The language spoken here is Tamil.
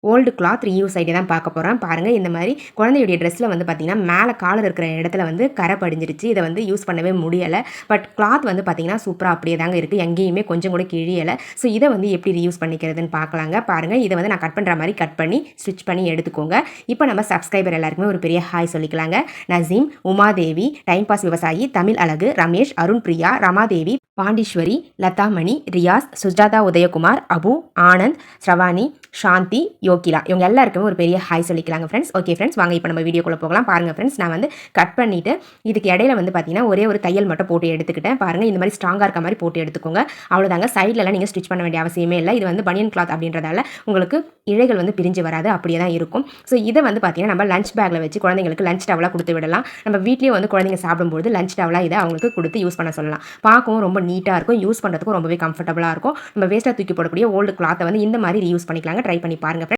ஓல்டு கிளாத் ரீயூஸ் ஐடி தான் பார்க்க போகிறோம். பாருங்கள், இந்த மாதிரி குழந்தையுடைய ட்ரெஸ்ஸில் வந்து பார்த்திங்கன்னா மேலே காலர் இருக்கிற இடத்துல வந்து கரை படிஞ்சிருச்சு. இதை வந்து யூஸ் பண்ணவே முடியலை. பட் கிளாத் வந்து பார்த்திங்கன்னா சூப்பராக அப்படியே தாங்க இருக்குது. எங்கேயுமே கொஞ்சம் கூட கிழியலை. ஸோ இதை வந்து எப்படி ரீயூஸ் பண்ணிக்கிறதுன்னு பார்க்கலாங்க. பாருங்கள், இதை வந்து நான் கட் பண்ணுற மாதிரி கட் பண்ணி ஸ்டிச் பண்ணி எடுத்துக்கோங்க. இப்போ நம்ம சப்ஸ்கிரைபர் எல்லாருக்குமே ஒரு பெரிய ஹாய் சொல்லிக்கலாங்க. நசீம், உமாதேவி, டைம் பாஸ் விவசாயி, தமிழ் அழகு, ரமேஷ், அருண் பிரியா, ரமாதேவி, பாண்டீஸ்வரி, லதாமணி, ரியாஸ், சுஜாதா உதயகுமார், அபு, ஆனந்த், ஸ்ரவானி, சாந்தி, யோகிலா, இவங்க எல்லாருக்குமே ஒரு பெரிய ஹாய் சொல்லிக்கலாங்க ஃப்ரெண்ட்ஸ். ஓகே ஃப்ரெண்ட்ஸ், வாங்க இப்போ நம்ம வீடியோக்குள்ளே போகலாம். பாருங்கள் ஃப்ரெண்ட்ஸ், நான் வந்து கட் பண்ணிவிட்டு இதுக்கு இடையில வந்து பார்த்தீங்கன்னா ஒரே ஒரு தையல் மட்டும் போட்டு எடுத்துக்கிட்டேன். பாருங்கள், இந்த மாதிரி ஸ்ட்ராங்காக இருக்க மாதிரி போட்டு எடுத்துக்கோங்க. அவ்வளோதாங்க. சைட்லலாம் நீங்கள் ஸ்டிச் பண்ண வேண்டிய அவசியமே இல்லை. இது வந்து பனியன் கிளாத் அப்படின்றதால உங்களுக்கு இழைகள் வந்து பிரிஞ்சு வராது, அப்படியே தான் இருக்கும். ஸோ இதை வந்து பார்த்தீங்கன்னா நம்ம லஞ்ச் பேக்கில் வச்சு குழந்தைங்களுக்கு லஞ்ச் டவலாக கொடுத்து விடலாம். நம்ம வீட்லேயே வந்து குழந்தைங்க சாப்பிடும்போது லஞ்ச் டவலாக இதை அவங்களுக்கு கொடுத்து யூஸ் பண்ண சொல்லலாம். பார்க்கவும் ரொம்ப நீட்டாக இருக்கும், யூஸ் பண்ணுறதுக்கும் ரொம்பவே கம்ஃபர்டபுளாக இருக்கும். நம்ம வேஸ்ட்டாக தூக்கி போடக்கூடிய ஓல்டு கிளாத்தை வந்து இந்த மாதிரி ரீயூஸ் பண்ணிக்கலாங்க. ட்ரை பண்ணி பாருங்கள்.